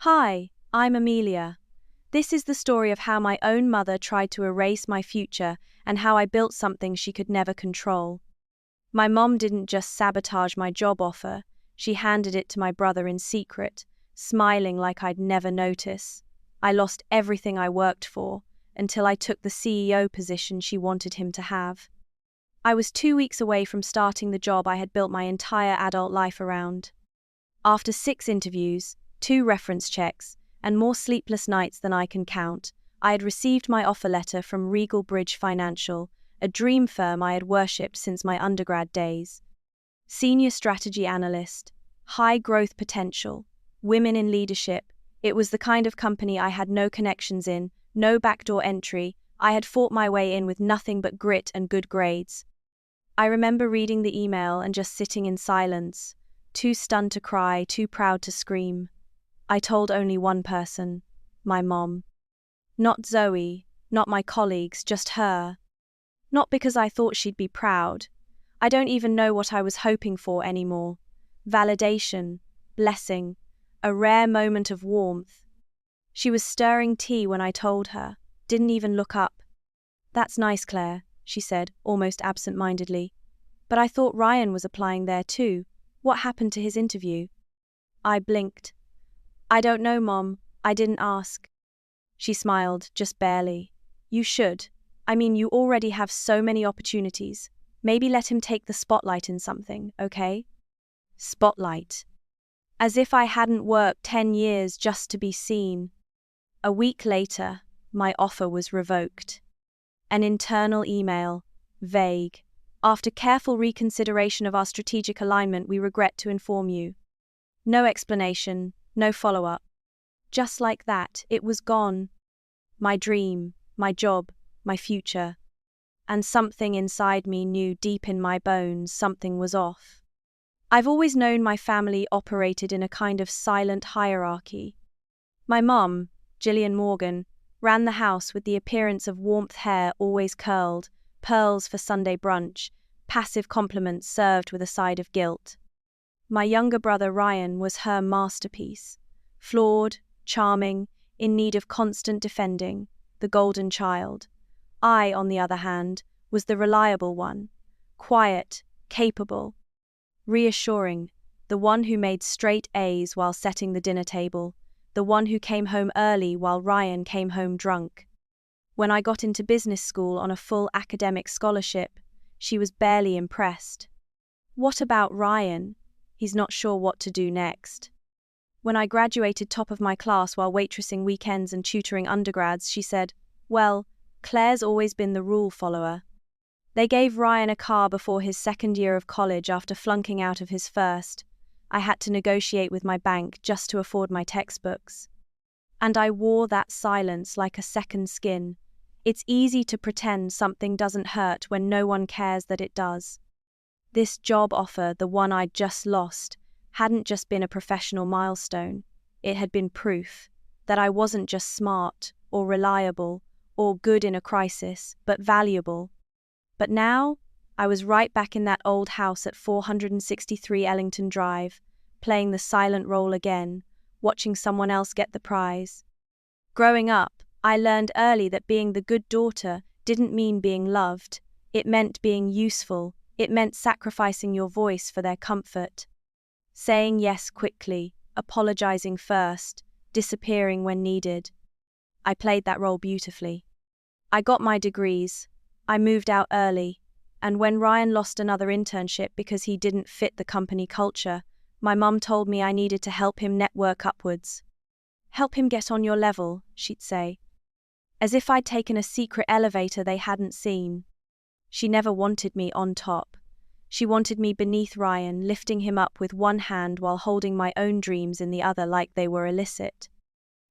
Hi, I'm Amelia. This is the story of how my own mother tried to erase my future and how I built something she could never control. My mom didn't just sabotage my job offer, she handed it to my brother in secret, smiling like I'd never notice. I lost everything I worked for, until I took the CEO position she wanted him to have. I was 2 weeks away from starting the job I had built my entire adult life around. After 6 interviews, 2 reference checks, and more sleepless nights than I can count, I had received my offer letter from Regal Bridge Financial, a dream firm I had worshipped since my undergrad days. Senior strategy analyst, high growth potential, women in leadership. It was the kind of company I had no connections in, no backdoor entry. I had fought my way in with nothing but grit and good grades. I remember reading the email and just sitting in silence, too stunned to cry, too proud to scream. I told only one person, my mom. Not Zoe, not my colleagues, just her. Not because I thought she'd be proud. I don't even know what I was hoping for anymore. Validation, blessing, a rare moment of warmth. She was stirring tea when I told her, didn't even look up. "That's nice, Claire," she said, almost absent-mindedly. "But I thought Ryan was applying there too. What happened to his interview?" I blinked. "I don't know, Mom. I didn't ask." She smiled, just barely. "You should. I mean, you already have so many opportunities. Maybe let him take the spotlight in something, okay?" Spotlight. As if I hadn't worked 10 years just to be seen. A week later, my offer was revoked. An internal email, vague. "After careful reconsideration of our strategic alignment, we regret to inform you." No explanation, no follow-up. Just like that, it was gone. My dream, my job, my future. And something inside me knew deep in my bones something was off. I've always known my family operated in a kind of silent hierarchy. My mum, Gillian Morgan, ran the house with the appearance of warmth, hair always curled, pearls for Sunday brunch, passive compliments served with a side of guilt. My younger brother Ryan was her masterpiece. Flawed, charming, in need of constant defending, the golden child. I, on the other hand, was the reliable one. Quiet, capable, reassuring, the one who made straight A's while setting the dinner table, the one who came home early while Ryan came home drunk. When I got into business school on a full academic scholarship, she was barely impressed. What about Ryan? He's not sure what to do next. When I graduated top of my class while waitressing weekends and tutoring undergrads, she said, "Well, Claire's always been the rule follower." They gave Ryan a car before his second year of college after flunking out of his first. I had to negotiate with my bank just to afford my textbooks. And I wore that silence like a second skin. It's easy to pretend something doesn't hurt when no one cares that it does. This job offer, the one I'd just lost, hadn't just been a professional milestone. It had been proof that I wasn't just smart or reliable or good in a crisis, but valuable. But now, I was right back in that old house at 463 Ellington Drive, playing the silent role again, watching someone else get the prize. Growing up, I learned early that being the good daughter didn't mean being loved. It meant being useful. It meant sacrificing your voice for their comfort. Saying yes quickly, apologizing first, disappearing when needed. I played that role beautifully. I got my degrees. I moved out early. And when Ryan lost another internship because he didn't fit the company culture, my mum told me I needed to help him network upwards. "Help him get on your level," she'd say. As if I'd taken a secret elevator they hadn't seen. She never wanted me on top. She wanted me beneath Ryan, lifting him up with one hand while holding my own dreams in the other like they were illicit.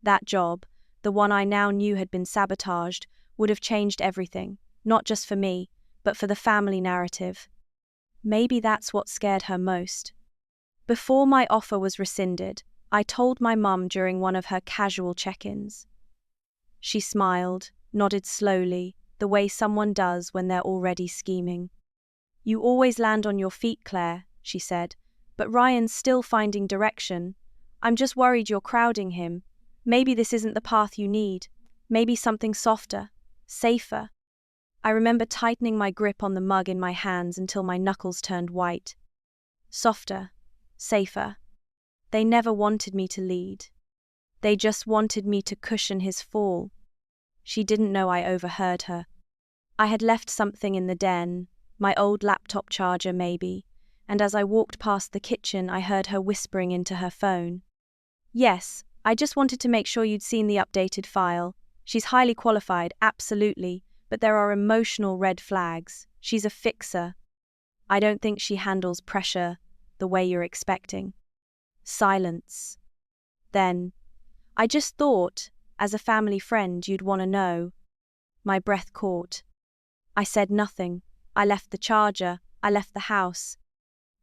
That job, the one I now knew had been sabotaged, would have changed everything, not just for me, but for the family narrative. Maybe that's what scared her most. Before my offer was rescinded, I told my mum during one of her casual check-ins. She smiled, nodded slowly, the way someone does when they're already scheming. "You always land on your feet, Claire," she said, "but Ryan's still finding direction. I'm just worried you're crowding him. Maybe this isn't the path you need. Maybe something softer, safer. I remember tightening my grip on the mug in my hands until my knuckles turned white. Softer, safer. They never wanted me to lead. They just wanted me to cushion his fall. She didn't know I overheard her. I had left something in the den, my old laptop charger maybe, and as I walked past the kitchen I heard her whispering into her phone. Yes, I just wanted to make sure you'd seen the updated file. She's highly qualified, absolutely, but there are emotional red flags. She's a fixer. I don't think she handles pressure the way you're expecting. Silence. Then, I just thought, as a family friend, you'd want to know. My breath caught. I said nothing. I left the charger. I left the house.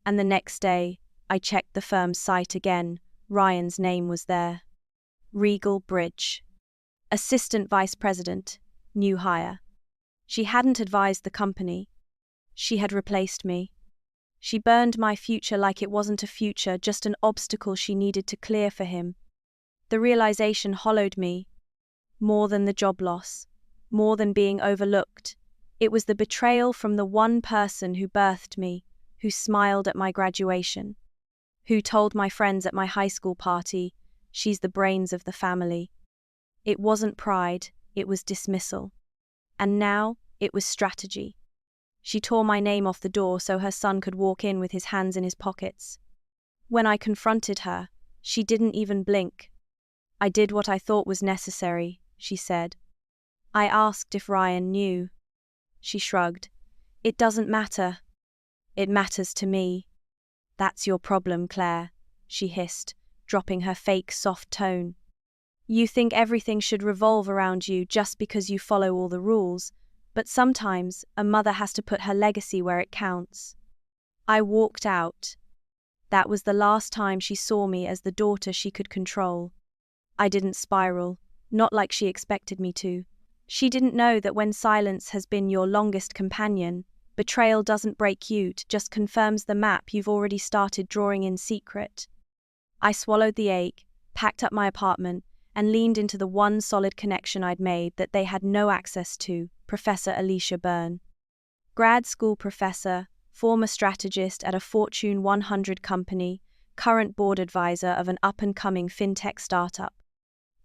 And the next day, I checked the firm's site again. Ryan's name was there. Regal Bridge. Assistant Vice President. New hire. She hadn't advised the company. She had replaced me. She burned my future like it wasn't a future, just an obstacle she needed to clear for him. The realization hollowed me. More than the job loss. More than being overlooked. It was the betrayal from the one person who birthed me, who smiled at my graduation, who told my friends at my high school party, she's the brains of the family. It wasn't pride, it was dismissal. And now, it was strategy. She tore my name off the door so her son could walk in with his hands in his pockets. When I confronted her, she didn't even blink. I did what I thought was necessary, she said. I asked if Ryan knew. She shrugged. It doesn't matter. It matters to me. That's your problem, Claire, she hissed, dropping her fake soft tone. You think everything should revolve around you just because you follow all the rules, but sometimes a mother has to put her legacy where it counts. I walked out. That was the last time she saw me as the daughter she could control. I didn't spiral, not like she expected me to. She didn't know that when silence has been your longest companion, betrayal doesn't break you, it just confirms the map you've already started drawing in secret. I swallowed the ache, packed up my apartment, and leaned into the one solid connection I'd made that they had no access to, Professor Alicia Byrne. Grad school professor, former strategist at a Fortune 100 company, current board advisor of an up-and-coming fintech startup.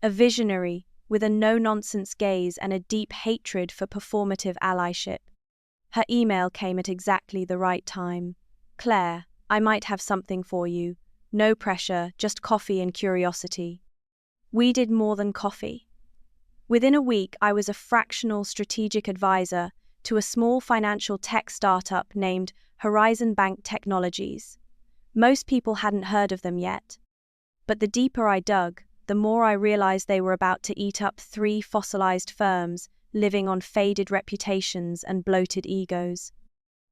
A visionary, with a no-nonsense gaze and a deep hatred for performative allyship. Her email came at exactly the right time. Claire, I might have something for you. No pressure, just coffee and curiosity. We did more than coffee. Within a week, I was a fractional strategic advisor to a small financial tech startup named Horizon Bank Technologies. Most people hadn't heard of them yet. But the deeper I dug, the more I realized they were about to eat up 3 fossilized firms living on faded reputations and bloated egos.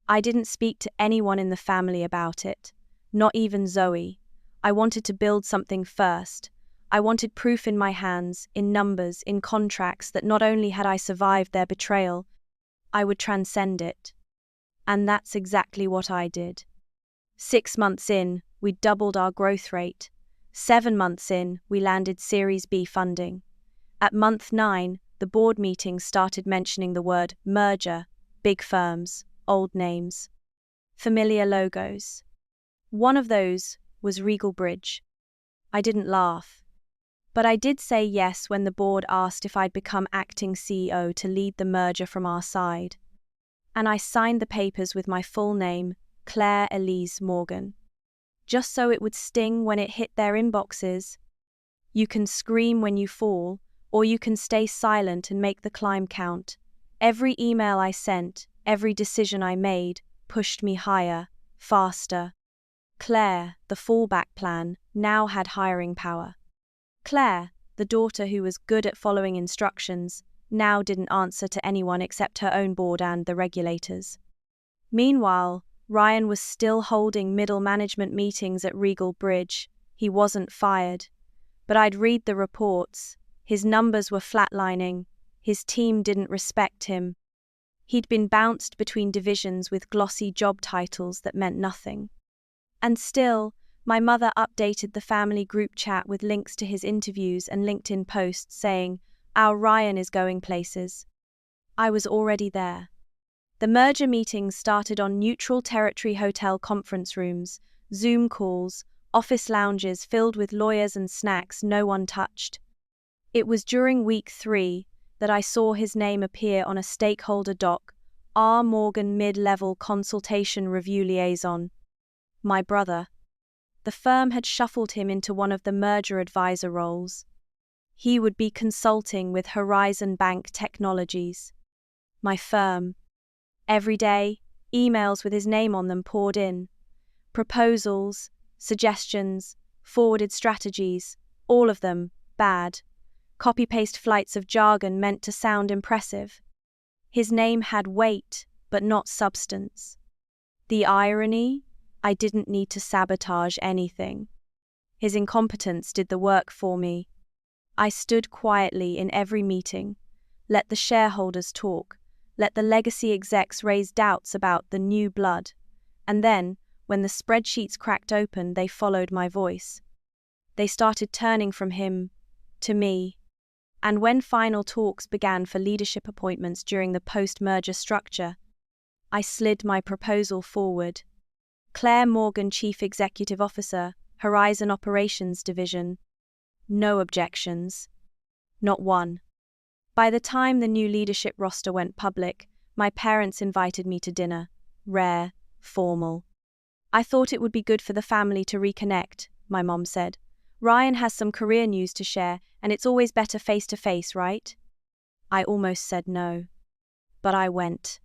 I didn't speak to anyone in the family about it, not even Zoe. I wanted to build something first. I wanted proof in my hands, in numbers, in contracts, that not only had I survived their betrayal, I would transcend it. And that's exactly what I did. 6 months in, we doubled our growth rate. 7 months in, we landed Series B funding. At month 9, the board meetings started mentioning the word merger, big firms, old names, familiar logos. One of those was Regal Bridge. I didn't laugh. But I did say yes when the board asked if I'd become acting CEO to lead the merger from our side. And I signed the papers with my full name, Claire Elise Morgan. Just so it would sting when it hit their inboxes. You can scream when you fall, or you can stay silent and make the climb count. Every email I sent, every decision I made, pushed me higher, faster. Claire, the fallback plan, now had hiring power. Claire, the daughter who was good at following instructions, now didn't answer to anyone except her own board and the regulators. Meanwhile, Ryan was still holding middle management meetings at Regal Bridge. He wasn't fired. But I'd read the reports. His numbers were flatlining. His team didn't respect him. He'd been bounced between divisions with glossy job titles that meant nothing. And still, My mother updated the family group chat with links to his interviews and LinkedIn posts saying, "Our Ryan is going places." I was already there. The merger meetings started on neutral territory hotel conference rooms, Zoom calls, office lounges filled with lawyers and snacks no one touched. It was during week 3 that I saw his name appear on a stakeholder doc, R. Morgan Mid-Level Consultation Review Liaison. My brother. The firm had shuffled him into one of the merger advisor roles. He would be consulting with Horizon Bank Technologies. My firm. Every day, emails with his name on them poured in. Proposals, suggestions, forwarded strategies, all of them bad. Copy-paste flights of jargon meant to sound impressive. His name had weight, but not substance. The irony? I didn't need to sabotage anything. His incompetence did the work for me. I stood quietly in every meeting, let the shareholders talk, let the legacy execs raise doubts about the new blood, and then, when the spreadsheets cracked open, they followed my voice. They started turning from him to me. And when final talks began for leadership appointments during the post-merger structure, I slid my proposal forward. Claire Morgan, Chief Executive Officer, Horizon Operations Division. No objections. Not one. By the time the new leadership roster went public, my parents invited me to dinner. Rare, formal. I thought it would be good for the family to reconnect, my mom said. Ryan has some career news to share, and it's always better face-to-face, right? I almost said no. But I went.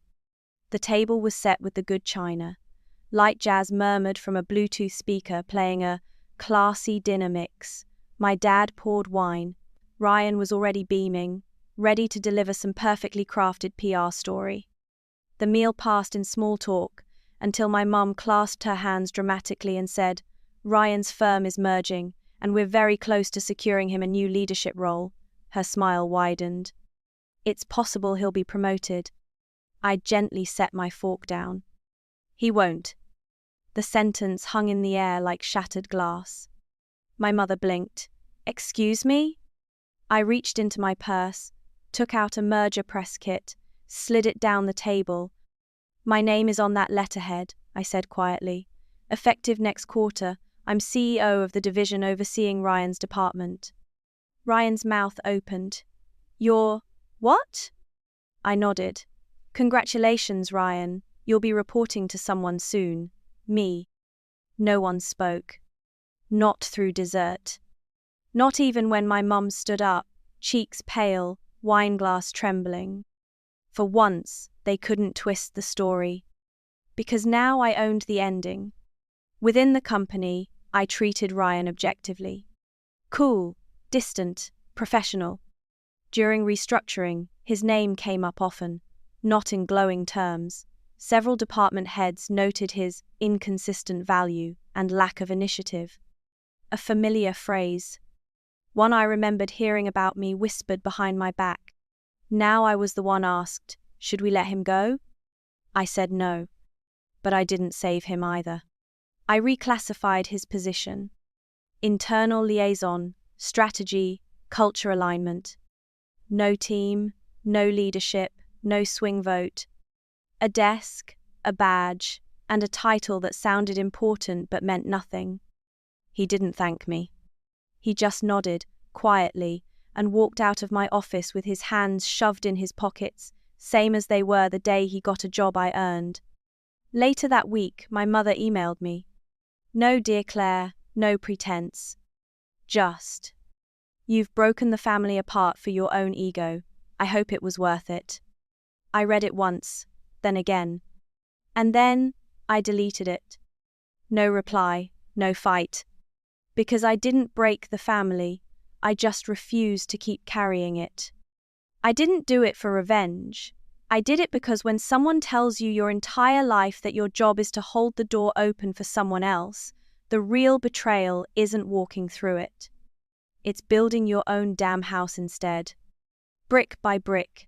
The table was set with the good china. Light jazz murmured from a Bluetooth speaker playing a classy dinner mix. My dad poured wine. Ryan was already beaming, ready to deliver some perfectly crafted PR story. The meal passed in small talk until my mum clasped her hands dramatically and said, "Ryan's firm is merging, and we're very close to securing him a new leadership role." Her smile widened. "It's possible he'll be promoted." I gently set my fork down. "He won't." The sentence hung in the air like shattered glass. My mother blinked. "Excuse me?" I reached into my purse, took out a merger press kit, slid it down the table. "My name is on that letterhead," I said quietly. "Effective next quarter, I'm CEO of the division overseeing Ryan's department." Ryan's mouth opened. "You're what?" I nodded. "Congratulations, Ryan. You'll be reporting to someone soon." Me. No one spoke. Not through dessert. Not even when my mum stood up, cheeks pale, wineglass trembling. For once, they couldn't twist the story. Because now I owned the ending. Within the company, I treated Ryan objectively. Cool, distant, professional. During restructuring, his name came up often, not in glowing terms. Several department heads noted his inconsistent value and lack of initiative. A familiar phrase. One I remembered hearing about me whispered behind my back. Now I was the one asked, "Should we let him go?" I said no. But I didn't save him either. I reclassified his position. Internal liaison, strategy, culture alignment. No team, no leadership, no swing vote. A desk, a badge, and a title that sounded important but meant nothing. He didn't thank me. He just nodded, quietly, and walked out of my office with his hands shoved in his pockets, same as they were the day he got a job I earned. Later that week, my mother emailed me. "No, dear Claire, no pretense. Just. You've broken the family apart for your own ego. I hope it was worth it." I read it once, then again. And then, I deleted it. No reply, no fight. Because I didn't break the family, I just refused to keep carrying it. I didn't do it for revenge. I did it because when someone tells you your entire life that your job is to hold the door open for someone else, the real betrayal isn't walking through it. It's building your own damn house instead. Brick by brick.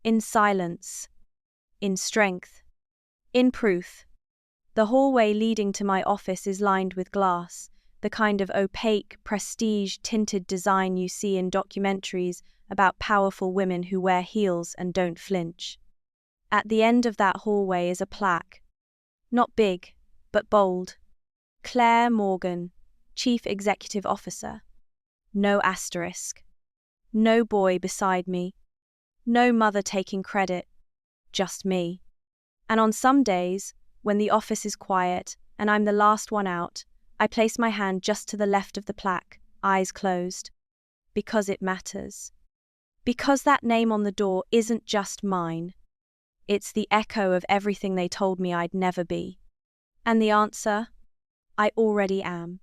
In silence. In strength. In proof. The hallway leading to my office is lined with glass, the kind of opaque, prestige-tinted design you see in documentaries about powerful women who wear heels and don't flinch. At the end of that hallway is a plaque. Not big, but bold. Claire Morgan, Chief Executive Officer. No asterisk. No boy beside me. No mother taking credit. Just me. And on some days, when the office is quiet and I'm the last one out, I place my hand just to the left of the plaque, eyes closed. Because it matters. Because that name on the door isn't just mine. It's the echo of everything they told me I'd never be. And the answer? I already am.